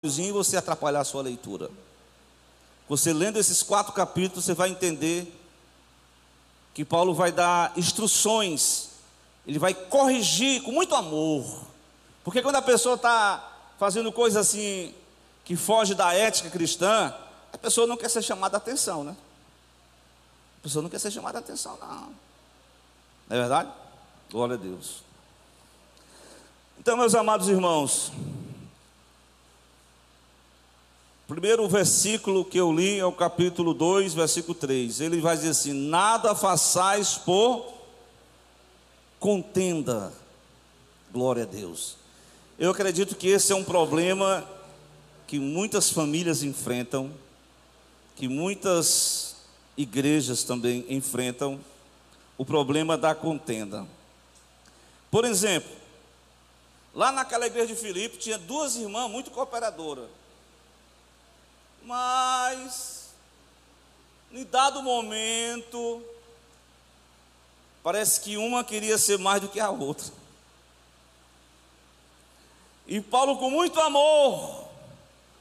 e você atrapalhar a sua leitura. Você lendo esses 4 capítulos, você vai entender que Paulo vai dar instruções, ele vai corrigir com muito amor. Porque quando a pessoa está fazendo coisa assim, que foge da ética cristã, a pessoa não quer ser chamada a atenção, né? A pessoa não quer ser chamada a atenção, não. Não é verdade? Glória a Deus. Então, meus amados irmãos, o primeiro versículo que eu li é o capítulo 2, versículo 3. Ele vai dizer assim: nada façais por contenda. Glória a Deus. Eu acredito que esse é um problema que muitas famílias enfrentam, que muitas igrejas também enfrentam, o problema da contenda. Por exemplo, lá naquela igreja de Filipe tinha 2 irmãs muito cooperadoras, mas em dado momento parece que uma queria ser mais do que a outra. E Paulo, com muito amor,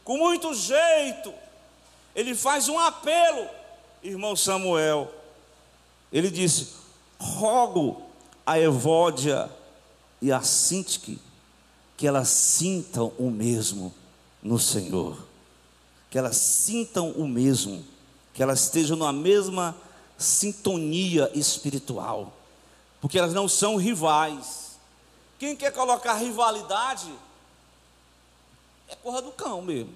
com muito jeito, ele faz um apelo, irmão Samuel. Ele disse: rogo a Evódia e a Sintique que elas sintam o mesmo no Senhor, que elas sintam o mesmo, que elas estejam na mesma sintonia espiritual, porque elas não são rivais. Quem quer colocar rivalidade é corra do cão mesmo.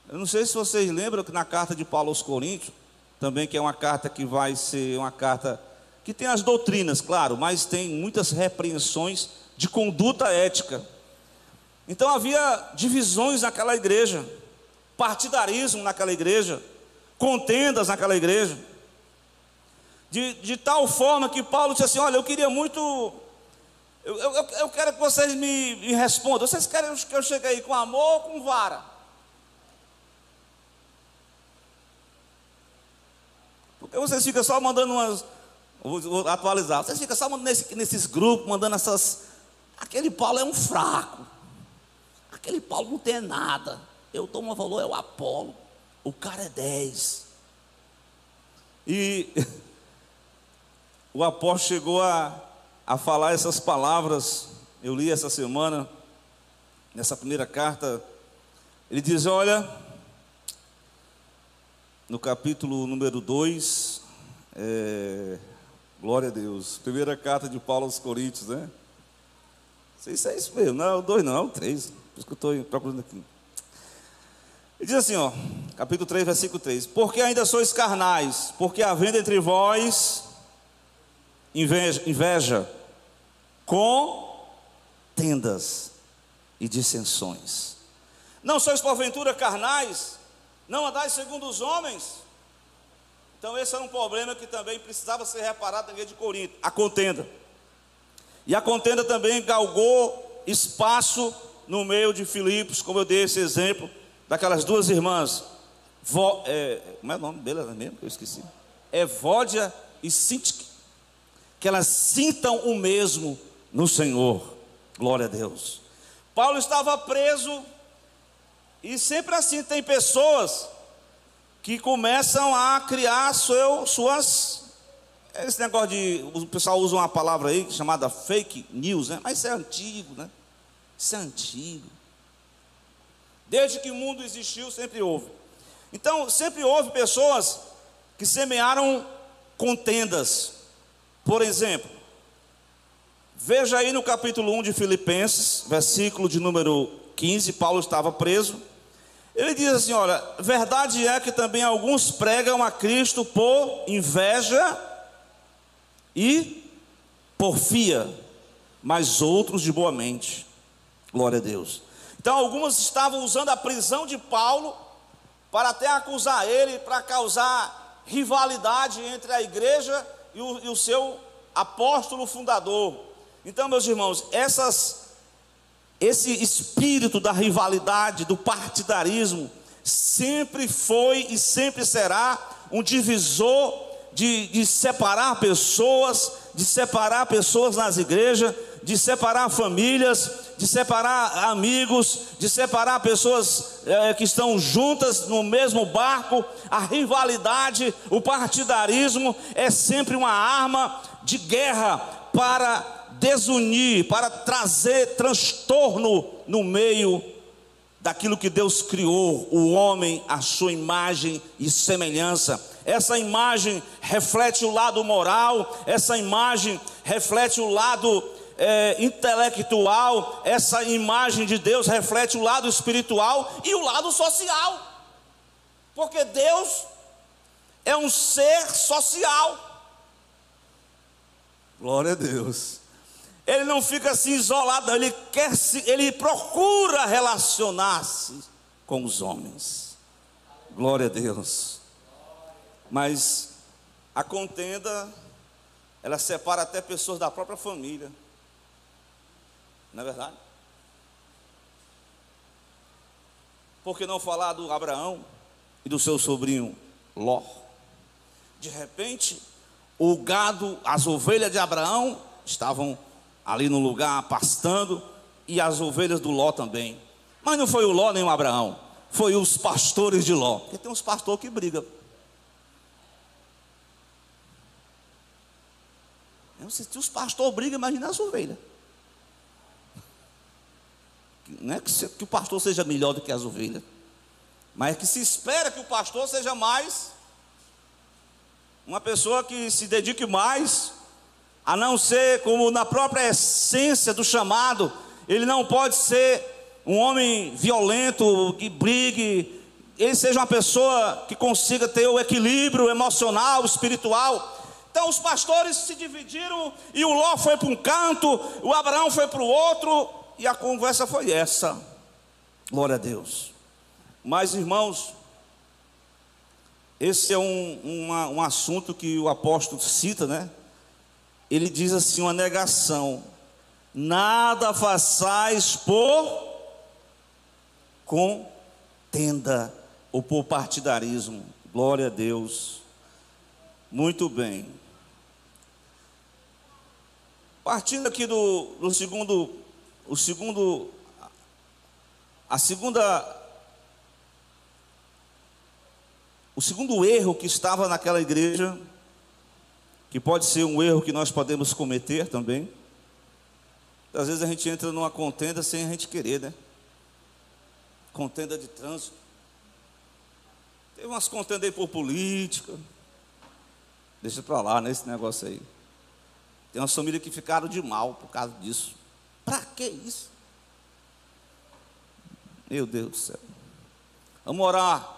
Eu não sei se vocês lembram que na carta de Paulo aos Coríntios, também, que é uma carta que vai ser uma carta que tem as doutrinas, claro, mas tem muitas repreensões de conduta ética. Então havia divisões naquela igreja, partidarismo naquela igreja, contendas naquela igreja, de tal forma que Paulo disse assim: olha, eu queria muito, eu quero que vocês me respondam. Vocês querem que eu chegue aí com amor ou com vara? Porque vocês ficam só mandando umas, vou atualizar, vocês ficam só mandando nesses grupos, mandando essas, aquele Paulo é um fraco, aquele Paulo não tem nada, eu dou um valor, é o Apolo, o cara é 10. E o apóstolo chegou a falar essas palavras. Eu li essa semana, nessa primeira carta. Ele diz: olha, no capítulo número 2, glória a Deus, primeira carta de Paulo aos Coríntios, né? Não sei se é isso mesmo, não é o 2 não, é o 3, por isso que eu estou procurando aqui. Ele diz assim, ó, capítulo 3, versículo 3: porque ainda sois carnais, porque havendo entre vós inveja, contendas e dissensões. Não sois porventura carnais? Não andais segundo os homens? Então esse era um problema que também precisava ser reparado na igreja de Corinto, a contenda. E a contenda também galgou espaço no meio de Filipos, como eu dei esse exemplo daquelas 2 irmãs, como é o nome delas mesmo que eu esqueci? Evódia e Sintique, que elas sintam o mesmo no Senhor. Glória a Deus. Paulo estava preso, e sempre assim tem pessoas que começam a criar suas, esse negócio de, o pessoal usa uma palavra aí chamada fake news, né? Mas isso é antigo, né? Isso é antigo. Desde que o mundo existiu, sempre houve. Então, sempre houve pessoas que semearam contendas. Por exemplo, veja aí no capítulo 1 de Filipenses, versículo de número 15, Paulo estava preso. Ele diz assim, olha, verdade é que também alguns pregam a Cristo por inveja e porfia, mas outros de boa mente. Glória a Deus. Então alguns estavam usando a prisão de Paulo para até acusar ele, para causar rivalidade entre a igreja e o seu apóstolo fundador. Então, meus irmãos, esse espírito da rivalidade, do partidarismo, sempre foi e sempre será um divisor de separar pessoas nas igrejas, de separar famílias, de separar amigos, de separar pessoas que estão juntas no mesmo barco. A rivalidade, o partidarismo é sempre uma arma de guerra para desunir, para trazer transtorno no meio daquilo que Deus criou, o homem à sua imagem e semelhança. Essa imagem reflete o lado moral, essa imagem reflete o lado intelectual, essa imagem de Deus reflete o lado espiritual e o lado social, porque Deus é um ser social. Glória a Deus. Ele não fica assim isolado, ele procura relacionar-se com os homens. Glória a Deus. Mas a contenda, ela separa até pessoas da própria família. Não é verdade? Por que não falar do Abraão e do seu sobrinho Ló? De repente, o gado, as ovelhas de Abraão estavam ali no lugar pastando, e as ovelhas do Ló também. Mas não foi o Ló nem o Abraão, foi os pastores de Ló. Porque tem uns pastores que brigam. Se os pastores brigam, imagina as ovelhas. Não é que o pastor seja melhor do que as ovelhas, mas é que se espera que o pastor seja mais uma pessoa que se dedique mais, a não ser como na própria essência do chamado. Ele não pode ser um homem violento, que brigue. Ele seja uma pessoa que consiga ter o equilíbrio emocional, espiritual. Então os pastores se dividiram, e o Ló foi para um canto, o Abraão foi para o outro, e a conversa foi essa. Glória a Deus. Mas, irmãos, esse é um assunto que o apóstolo cita, né? Ele diz assim, uma negação: nada façais por contenda ou por partidarismo. Glória a Deus. Muito bem. Partindo aqui o segundo erro que estava naquela igreja, que pode ser um erro que nós podemos cometer também. Às vezes a gente entra numa contenda sem a gente querer, né? Contenda de trânsito. Teve umas contendas aí por política. Deixa para lá, nesse negócio aí. Tem umas famílias que ficaram de mal por causa disso. Para que isso? Meu Deus do céu. Vamos orar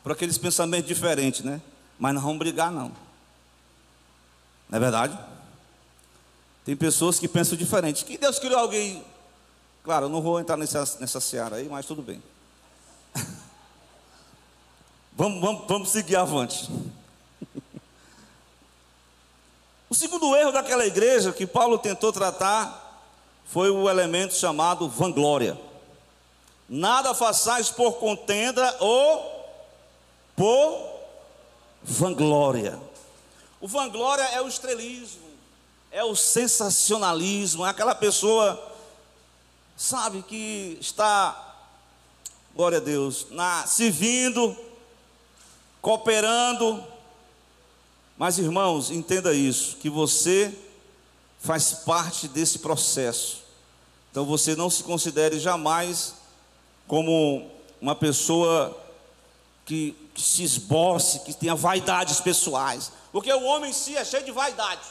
por aqueles pensamentos diferentes, né? Mas não vamos brigar, não. Não é verdade? Tem pessoas que pensam diferente. Que Deus criou alguém. Claro, eu não vou entrar nessa seara aí, mas tudo bem. Vamos seguir avante. O segundo erro daquela igreja que Paulo tentou tratar foi o elemento chamado vanglória. Nada façais por contenda ou por vanglória. O vanglória é o estrelismo, é o sensacionalismo, é aquela pessoa, sabe, que está, glória a Deus, servindo, cooperando. Mas, irmãos, entenda isso, que você faz parte desse processo. Então você não se considere jamais como uma pessoa que se esboce, que tenha vaidades pessoais, porque o homem em si é cheio de vaidade.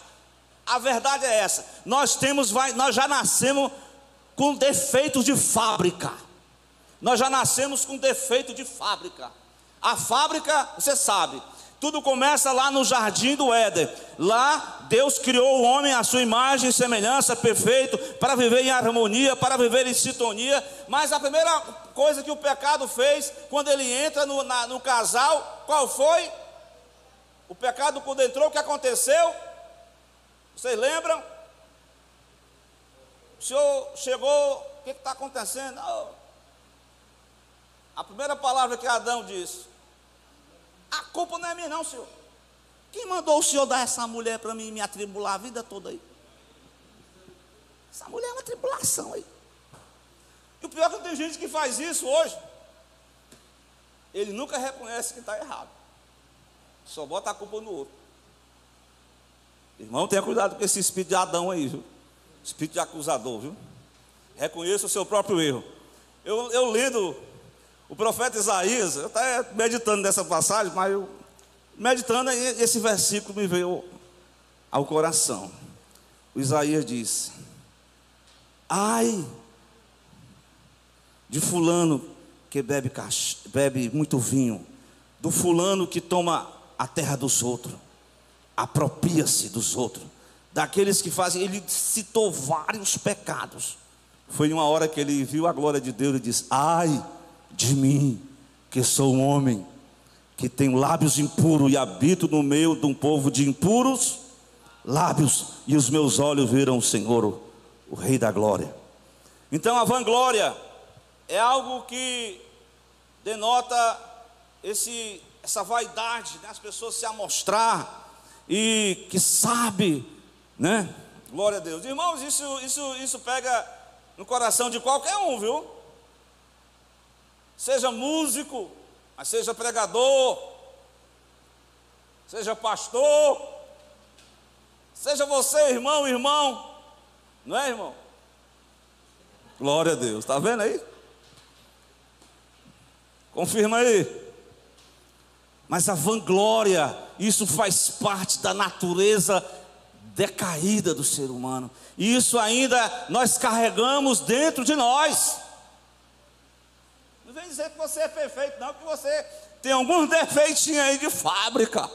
A verdade é essa: nós já nascemos com defeitos de fábrica. Nós já nascemos com defeito de fábrica. A fábrica, você sabe, tudo começa lá no jardim do Éden. Lá Deus criou o homem à sua imagem e semelhança, perfeito, para viver em harmonia, para viver em sintonia. Mas a primeira coisa que o pecado fez, quando ele entra no casal, qual foi? O pecado, quando entrou, o que aconteceu? Vocês lembram? O Senhor chegou, o que está acontecendo? Oh. A primeira palavra que Adão disse: a culpa não é minha não, Senhor. Quem mandou o Senhor dar essa mulher para mim e me atribular a vida toda aí? Essa mulher é uma tribulação aí. E o pior é que tem gente que faz isso hoje. Ele nunca reconhece que está errado. Só bota a culpa no outro. Irmão, tenha cuidado com esse espírito de Adão aí, viu? Espírito de acusador, viu? Reconheça o seu próprio erro. Eu lendo o profeta Isaías, eu estava meditando nessa passagem, mas meditando, esse versículo me veio ao coração. O Isaías diz: ai de fulano que bebe muito vinho, do fulano que toma a terra dos outros, apropria-se dos outros, daqueles que fazem. Ele citou vários pecados. Foi uma hora que ele viu a glória de Deus e disse: ai de mim, que sou um homem que tenho lábios impuros e habito no meio de um povo de impuros lábios, e os meus olhos viram o Senhor, o Rei da glória. Então a vanglória é algo que denota essa vaidade, né? As pessoas se amostrar e que sabe, né? Glória a Deus. Irmãos, isso pega no coração de qualquer um, viu? Seja músico, mas seja pregador, seja pastor, seja você, irmão, não é, irmão? Glória a Deus, está vendo aí? Confirma aí. Mas a vanglória, isso faz parte da natureza decaída do ser humano. E isso ainda nós carregamos dentro de nós. Não vem dizer que você é perfeito, não, que você tem alguns defeitinhos aí de fábrica.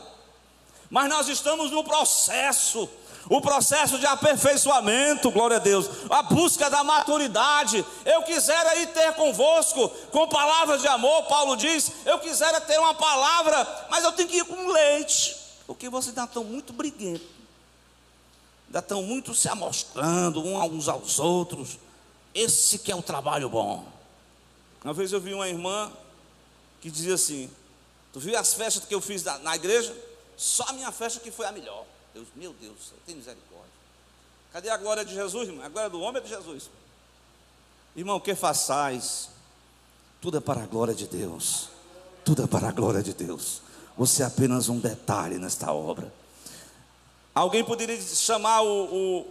Mas nós estamos no processo. O processo de aperfeiçoamento, glória a Deus, a busca da maturidade. Eu quisera aí ter convosco com palavras de amor. Paulo diz: eu quisera ter uma palavra, mas eu tenho que ir com leite, porque vocês ainda estão muito briguentos, ainda estão muito se amostrando uns aos outros. Esse que é o trabalho bom. Uma vez eu vi uma irmã que dizia assim: tu viu as festas que eu fiz na igreja? Só a minha festa que foi a melhor. Deus, meu Deus, tem misericórdia. Cadê a glória de Jesus, irmão? A glória do homem é de Jesus. Irmão, o que façais? Tudo é para a glória de Deus. Tudo é para a glória de Deus. Você é apenas um detalhe nesta obra. Alguém poderia chamar o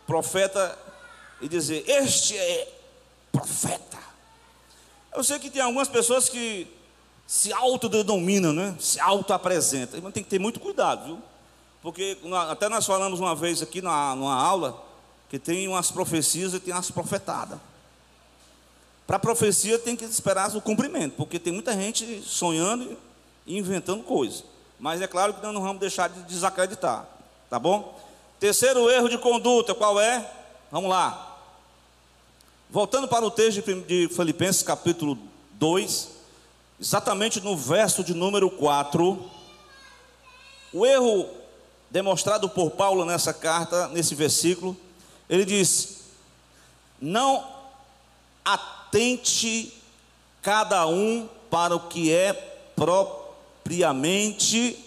profeta e dizer: este é profeta. Eu sei que tem algumas pessoas que se autodenominam, né? Se autoapresentam. Mas tem que ter muito cuidado, viu? Porque até nós falamos uma vez aqui numa aula que tem umas profecias e tem umas profetadas. Para a profecia tem que esperar o cumprimento, porque tem muita gente sonhando e inventando coisas. Mas é claro que nós não vamos deixar de desacreditar, tá bom? Terceiro erro de conduta, qual é? Vamos lá. Voltando para o texto de Filipenses capítulo 2, exatamente no verso de número 4, o erro demonstrado por Paulo nessa carta, nesse versículo, ele diz: não atente cada um para o que é propriamente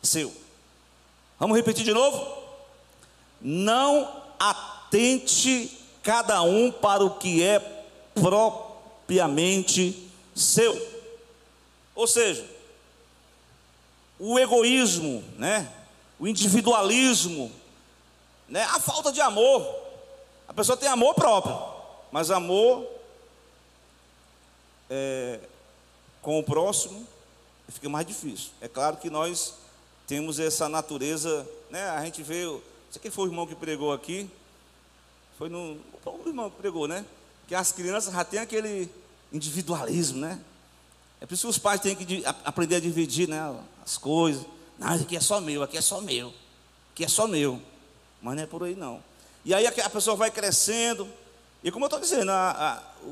seu. Vamos repetir de novo? Não atente cada um para o que é propriamente seu. Ou seja, o egoísmo, né? O individualismo, né? A falta de amor. A pessoa tem amor próprio, mas amor com o próximo fica mais difícil. É claro que nós temos essa natureza, né? A gente vê, não sei quem foi o irmão que pregou aqui, foi o irmão que pregou, né? Que as crianças já têm aquele individualismo, né? É por isso que os pais têm que aprender a dividir, né, as coisas. Não, aqui é só meu, aqui é só meu, aqui é só meu. Mas não é por aí não. E aí a pessoa vai crescendo. E como eu estou dizendo,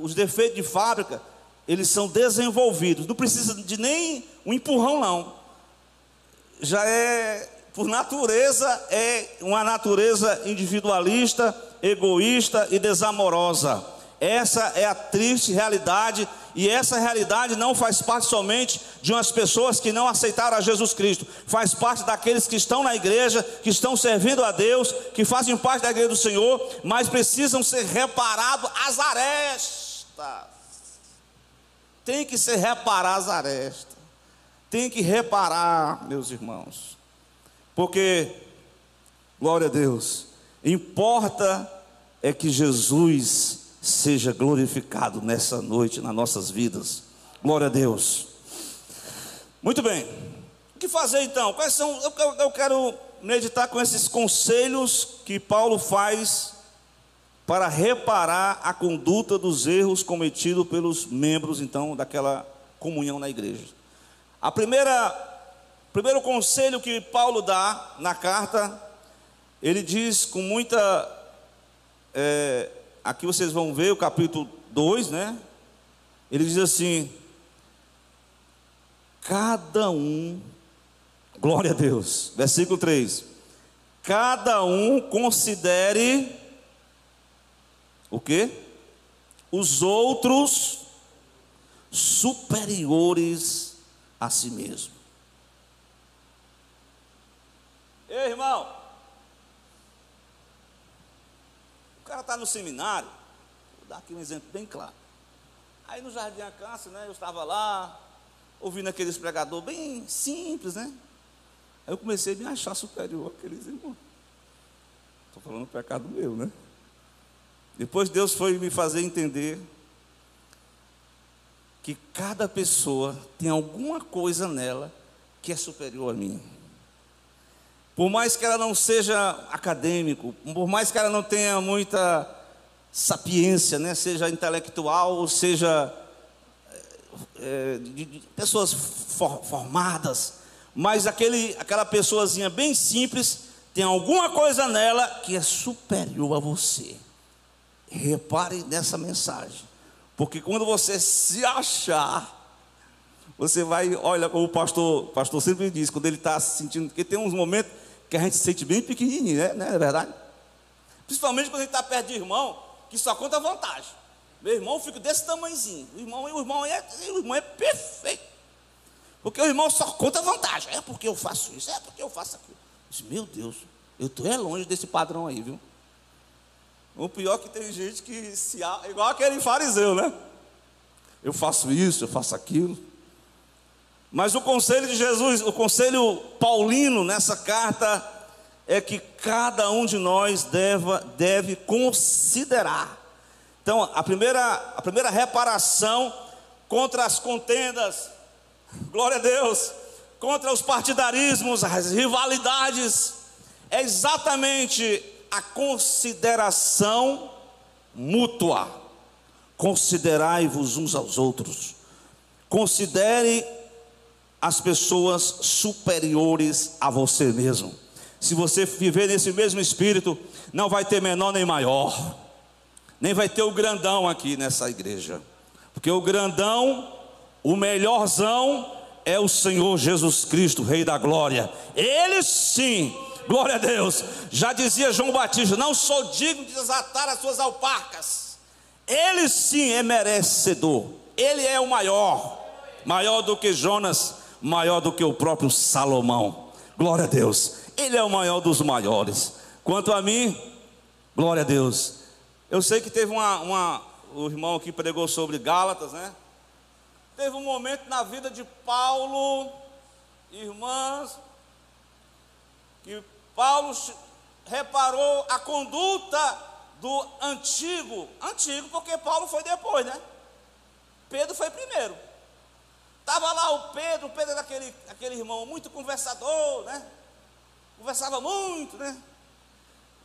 os defeitos de fábrica, eles são desenvolvidos. Não precisa de nem um empurrão não. Já é, por natureza, é uma natureza individualista, egoísta e desamorosa. Essa é a triste realidade, e essa realidade não faz parte somente de umas pessoas que não aceitaram a Jesus Cristo, faz parte daqueles que estão na igreja, que estão servindo a Deus, que fazem parte da igreja do Senhor, mas precisam ser reparados as arestas. Tem que ser reparar as arestas, tem que reparar, meus irmãos, porque, glória a Deus, importa é que Jesus seja glorificado nessa noite, nas nossas vidas. Glória a Deus. Muito bem, o que fazer então? Quais são? Eu quero meditar com esses conselhos que Paulo faz para reparar a conduta dos erros cometidos pelos membros então daquela comunhão na igreja. Primeiro conselho que Paulo dá na carta, ele diz com muita aqui vocês vão ver o capítulo 2, né? Ele diz assim: cada um, glória a Deus, versículo 3, cada um considere o quê? Os outros superiores a si mesmo. Ei, irmão, o cara está no seminário, vou dar aqui um exemplo bem claro. Aí no Jardim Acácio, né, eu estava lá, ouvindo aqueles pregadores bem simples, né? Aí eu comecei a me achar superior àqueles irmãos. Estou falando pecado meu, né? Depois Deus foi me fazer entender que cada pessoa tem alguma coisa nela que é superior a mim. Por mais que ela não seja acadêmico, por mais que ela não tenha muita sapiência, né, seja intelectual, ou seja de pessoas formadas, mas aquela pessoazinha bem simples tem alguma coisa nela que é superior a você. Repare nessa mensagem, porque quando você se achar, você vai, olha, como o pastor sempre diz, quando ele está se sentindo, porque tem uns momentos que a gente se sente bem pequenininho, né? Não é verdade? Principalmente quando a gente está perto de irmão, que só conta vantagem. Meu irmão fica desse tamanhozinho, o irmão é perfeito, porque o irmão só conta vantagem, é porque eu faço isso, é porque eu faço aquilo. Meu Deus, eu estou longe desse padrão aí, viu? O pior é que tem gente que igual aquele fariseu, né? Eu faço isso, eu faço aquilo. Mas o conselho de Jesus, o conselho paulino nessa carta é que cada um de nós deve considerar. Então, a primeira reparação contra as contendas, glória a Deus, contra os partidarismos, as rivalidades, é exatamente a consideração mútua. Considerai-vos uns aos outros. Considere as pessoas superiores a você mesmo. Se você viver nesse mesmo espírito, não vai ter menor nem maior, nem vai ter o grandão aqui nessa igreja, porque o grandão, o melhorzão é o Senhor Jesus Cristo, Rei da Glória. Ele sim, glória a Deus, já dizia João Batista: não sou digno de desatar as suas alparcas. Ele sim é merecedor, ele é o maior do que Jonas, maior do que o próprio Salomão. Glória a Deus, ele é o maior dos maiores. Quanto a mim, glória a Deus, eu sei que teve o irmão que pregou sobre Gálatas, né? Teve um momento na vida de Paulo, irmãs, que Paulo reparou a conduta do antigo, porque Paulo foi depois, né? Pedro foi primeiro. Estava lá o Pedro era aquele irmão muito conversador, né? Conversava muito, né?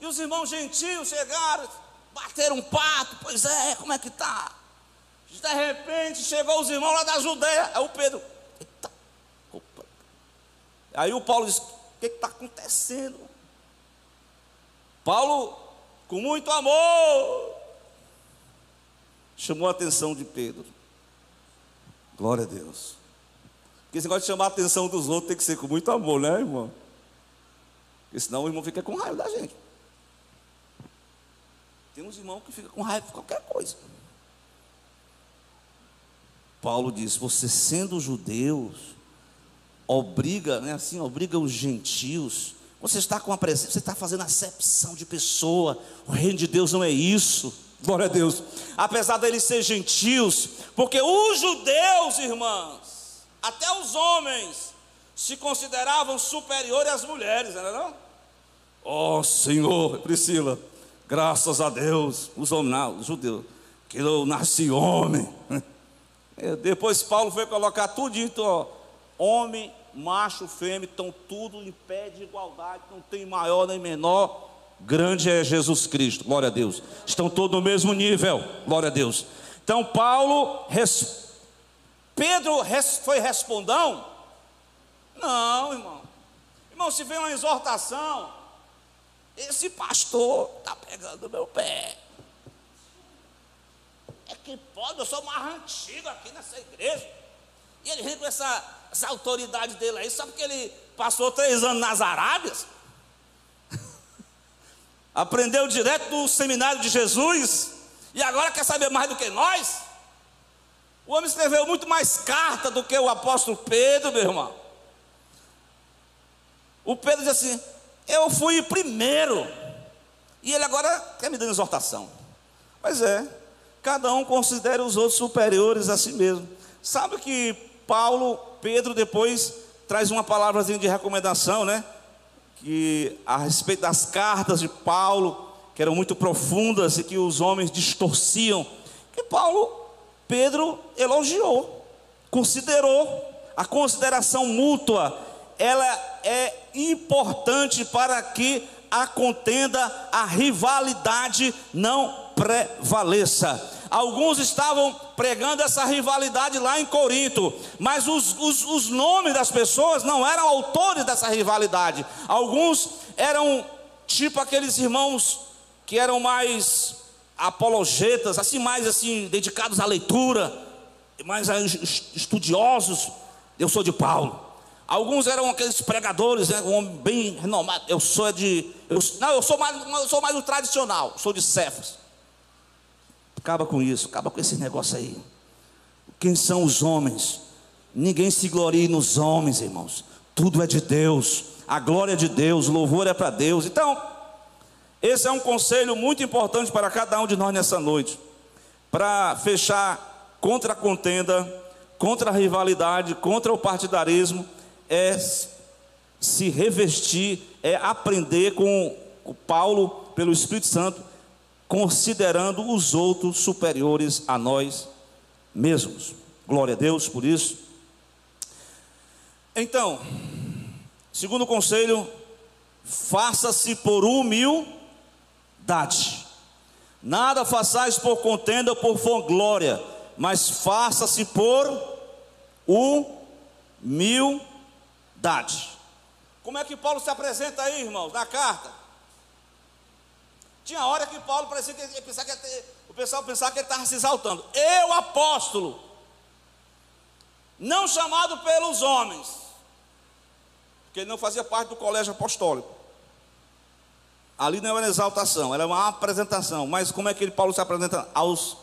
E os irmãos gentios chegaram, bateram um papo: pois é, como é que tá? De repente chegou os irmãos lá da Judeia. Aí o Pedro, eita, opa. Aí o Paulo disse: o que está acontecendo? Paulo, com muito amor, chamou a atenção de Pedro. Glória a Deus. Porque esse negócio de chamar a atenção dos outros tem que ser com muito amor, né, irmão? Porque senão o irmão fica com raiva da gente. Tem uns irmãos que ficam com raiva de qualquer coisa. Paulo diz: você sendo judeus, obriga, né, assim, obriga os gentios. Você está com a presença, você está fazendo acepção de pessoa. O reino de Deus não é isso. Glória a Deus. Apesar deles serem gentios, porque os judeus, irmãos, até os homens se consideravam superiores às mulheres, não é não? Oh Senhor, Priscila, graças a Deus, os homens, não, os judeus, que eu nasci homem. Depois Paulo foi colocar tudo dito, ó, homem, macho, fêmea, estão tudo em pé de igualdade, não tem maior nem menor, grande é Jesus Cristo, glória a Deus, estão todos no mesmo nível, glória a Deus. Então Pedro foi respondão? Não, irmão. Irmão, se vem uma exortação, esse pastor está pegando no meu pé. É que pode, eu sou mais antigo aqui nessa igreja. E ele vem com essa autoridade dele aí, só porque ele passou 3 anos nas Arábias. Aprendeu direto do seminário de Jesus. E agora quer saber mais do que nós. O homem escreveu muito mais carta do que o apóstolo Pedro, meu irmão. O Pedro diz assim: eu fui primeiro. E ele agora quer me dar exortação. Mas cada um considera os outros superiores a si mesmo. Sabe que Pedro depois traz uma palavrazinha de recomendação, né? Que a respeito das cartas de Paulo, que eram muito profundas e que os homens distorciam, que Pedro elogiou, considerou. A consideração mútua, ela é importante para que a contenda, a rivalidade não prevaleça. Alguns estavam pregando essa rivalidade lá em Corinto, mas os nomes das pessoas não eram autores dessa rivalidade. Alguns eram tipo aqueles irmãos que eram mais apologetas, assim, mais assim, dedicados à leitura, mais estudiosos. Eu sou de Paulo. Alguns eram aqueles pregadores, né, um homem bem renomado. Eu sou mais o tradicional, sou de Cefas. Acaba com isso, acaba com esse negócio aí. Quem são os homens? Ninguém se glorie nos homens, irmãos. Tudo é de Deus, a glória é de Deus, o louvor é para Deus. Então, esse é um conselho muito importante para cada um de nós nessa noite, para fechar contra a contenda, contra a rivalidade, contra o partidarismo. É se revestir, é aprender com o Paulo, pelo Espírito Santo, considerando os outros superiores a nós mesmos. Glória a Deus por isso. Então, segundo conselho, faça-se por humildade. Nada façais por contenda ou por vanglória, mas faça-se por humildade. Como é que Paulo se apresenta aí, irmãos, na carta? Tinha hora que Paulo parecia que o pessoal pensava que ele estava se exaltando. Eu, apóstolo, não chamado pelos homens, porque ele não fazia parte do colégio apostólico. Ali não era uma exaltação, era uma apresentação. Mas como é que Paulo se apresenta aos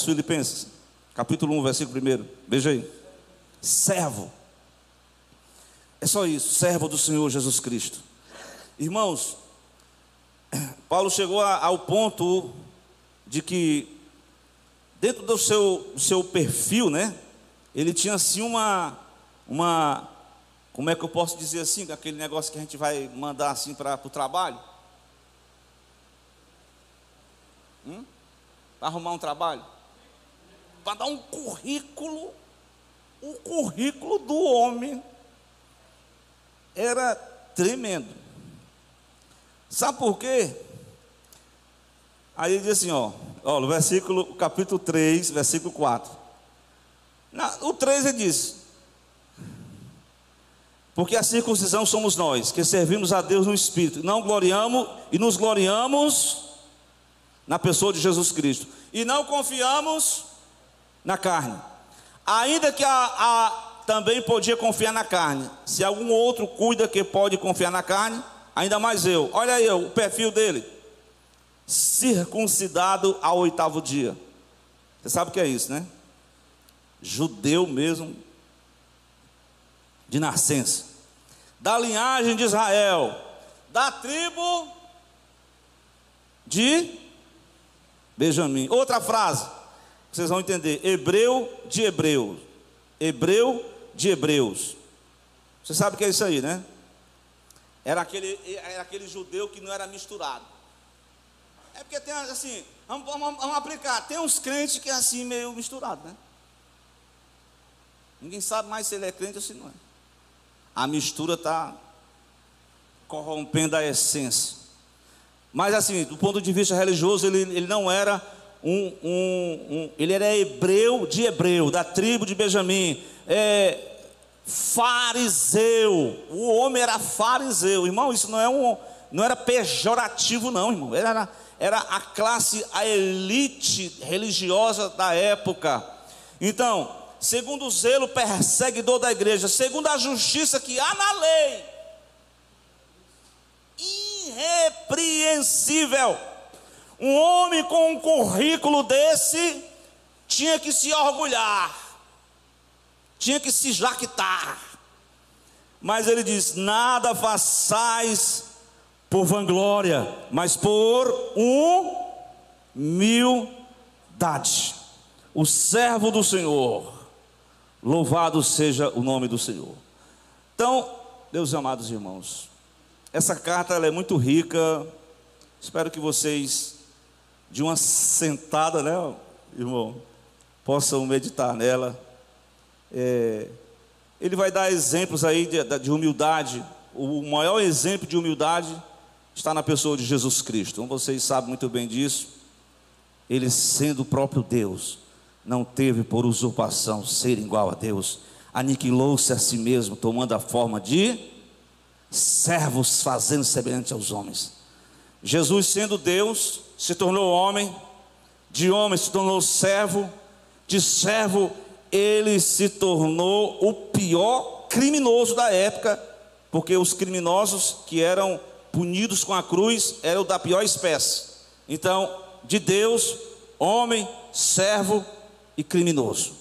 Filipenses? Capítulo 1, versículo 1. Veja aí. Servo. É só isso, servo do Senhor Jesus Cristo. Irmãos, Paulo chegou ao ponto de que, dentro do seu perfil, né, ele tinha assim uma, como é que eu posso dizer assim, aquele negócio que a gente vai mandar assim para o trabalho, para arrumar um trabalho, para dar um currículo. O currículo do homem era tremendo. Sabe por quê? Aí ele diz assim, ó, no versículo, capítulo 3, versículo 4. O 3 ele diz: porque a circuncisão somos nós, que servimos a Deus no Espírito, não gloriamos e nos gloriamos na pessoa de Jesus Cristo, e não confiamos na carne. Ainda que também podia confiar na carne. Se algum outro cuida que pode confiar na carne, ainda mais eu. Olha aí o perfil dele: circuncidado ao 8º dia. Você sabe o que é isso, né? judeu mesmo, de nascença, da linhagem de Israel, da tribo de Benjamim. Outra frase, vocês vão entender: hebreu de hebreus. Hebreu de hebreus. Você sabe o que é isso aí, né? Era aquele judeu que não era misturado. É porque tem assim, vamos aplicar. Tem uns crentes que é assim meio misturado, né? Ninguém sabe mais se ele é crente ou se não é. A mistura está corrompendo a essência. Mas assim, do ponto de vista religioso, ele não era ele era hebreu de hebreu, da tribo de Benjamim, fariseu. O homem era fariseu, irmão. Isso não era pejorativo, não, irmão. Era a classe, a elite religiosa da época. Então, segundo o zelo perseguidor da igreja, segundo a justiça que há na lei, irrepreensível. Um homem com um currículo desse tinha que se orgulhar, tinha que se jactar. Mas ele diz: nada façais por vanglória, mas por humildade. O servo do Senhor, louvado seja o nome do Senhor. Então, meus amados irmãos, essa carta ela é muito rica. Espero que vocês, de uma sentada, né, irmão, possam meditar nela. Ele vai dar exemplos aí de humildade. O maior exemplo de humildade está na pessoa de Jesus Cristo. Então vocês sabem muito bem disso. Ele, sendo o próprio Deus, não teve por usurpação ser igual a Deus. Aniquilou-se a si mesmo, tomando a forma de servos, fazendo semelhante aos homens. Jesus, sendo Deus, se tornou homem. De homem se tornou servo. De servo ele se tornou o pior criminoso da época, porque os criminosos que eram punidos com a cruz eram da pior espécie. Então, de Deus, homem, servo e criminoso.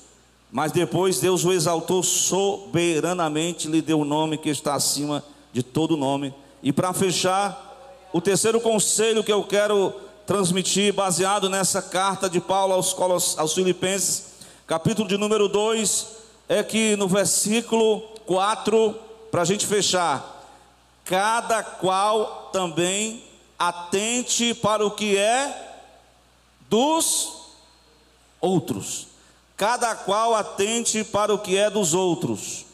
Mas depois Deus o exaltou soberanamente, lhe deu o nome que está acima de todo nome. E para fechar, o terceiro conselho que eu quero transmitir, baseado nessa carta de Paulo aos Filipenses, capítulo de número 2, é que no versículo 4, para a gente fechar: cada qual também atente para o que é dos outros. Cada qual atente para o que é dos outros.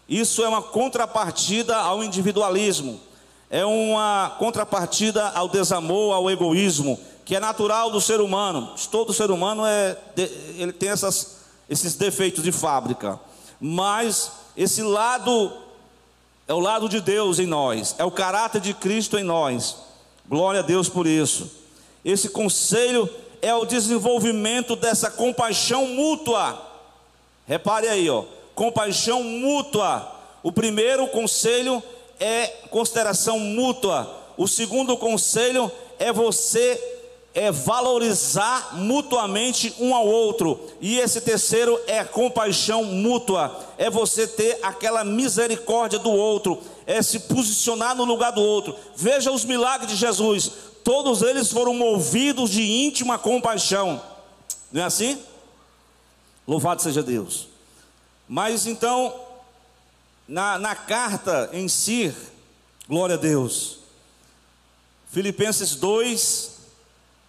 Isso é uma contrapartida ao individualismo, é uma contrapartida ao desamor, ao egoísmo, que é natural do ser humano. Todo ser humano ele tem esses defeitos de fábrica, mas esse lado é o lado de Deus em nós, é o caráter de Cristo em nós. Glória a Deus por isso. Esse conselho é o desenvolvimento dessa compaixão mútua. Repare aí, compaixão mútua. O primeiro conselho é consideração mútua. O segundo conselho é você valorizar mutuamente um ao outro. E esse terceiro é compaixão mútua. É você ter aquela misericórdia do outro, é se posicionar no lugar do outro. Veja os milagres de Jesus. Todos eles foram movidos de íntima compaixão. Não é assim? Louvado seja Deus. Mas então, na carta em si, glória a Deus, Filipenses 2,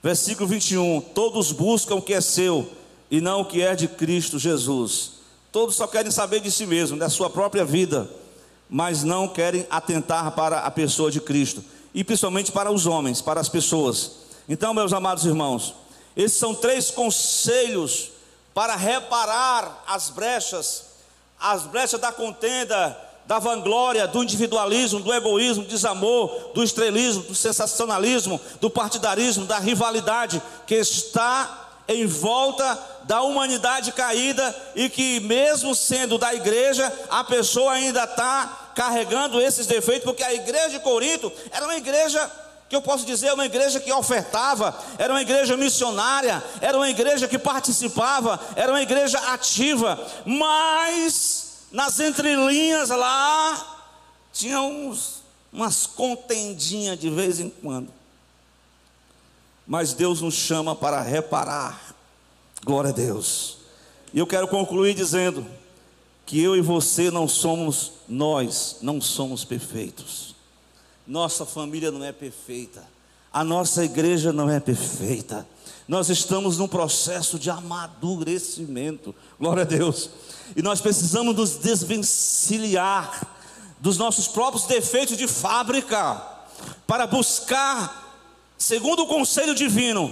versículo 21, todos buscam o que é seu e não o que é de Cristo Jesus. Todos só querem saber de si mesmo, da sua própria vida, mas não querem atentar para a pessoa de Cristo, e principalmente para os homens, para as pessoas. Então, meus amados irmãos, esses são 3 conselhos para reparar as brechas da contenda, da vanglória, do individualismo, do egoísmo, do desamor, do estrelismo, do sensacionalismo, do partidarismo, da rivalidade que está em volta da humanidade caída, e que mesmo sendo da igreja, a pessoa ainda está carregando esses defeitos, porque a igreja de Corinto era uma igreja que eu posso dizer, uma igreja que ofertava, era uma igreja missionária, era uma igreja que participava, era uma igreja ativa, mas nas entrelinhas lá, tinha umas contendinhas de vez em quando. Mas Deus nos chama para reparar, glória a Deus. E eu quero concluir dizendo que eu e você nós não somos perfeitos. Nossa família não é perfeita, a nossa igreja não é perfeita. Nós estamos num processo de amadurecimento, glória a Deus. E nós precisamos nos desvencilhar dos nossos próprios defeitos de fábrica, para buscar, segundo o conselho divino,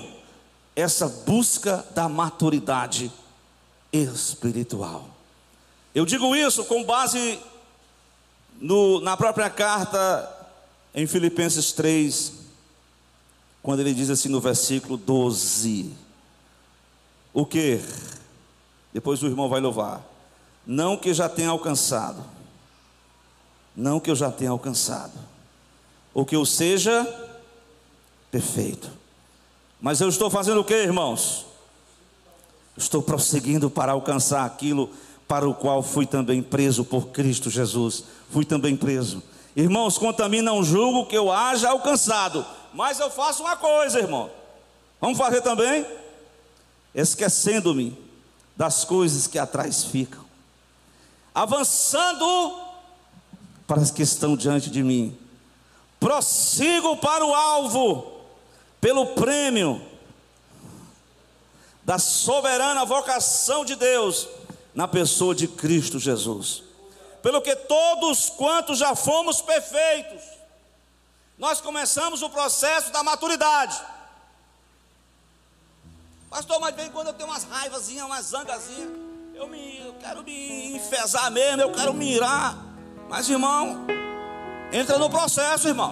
essa busca da maturidade espiritual. Eu digo isso com base na própria carta em Filipenses 3, quando ele diz assim no versículo 12: o que? Depois o irmão vai louvar. Não que já tenha alcançado, não que eu já tenha alcançado, ou que eu seja perfeito, mas eu estou fazendo o que, irmãos? Estou prosseguindo para alcançar aquilo para o qual fui também preso por Cristo Jesus. Fui também preso. Irmãos, quanto a mim, não julgo que eu haja alcançado, mas eu faço uma coisa, irmão. Vamos fazer também? Esquecendo-me das coisas que atrás ficam, avançando para as que estão diante de mim, prossigo para o alvo, pelo prêmio da soberana vocação de Deus, na pessoa de Cristo Jesus. Pelo que todos quantos já fomos perfeitos, nós começamos o processo da maturidade. Pastor, mas bem quando eu tenho umas raivazinhas, umas zangazinhas, eu quero me enfesar mesmo, eu quero mirar. Mas irmão, entra no processo, irmão.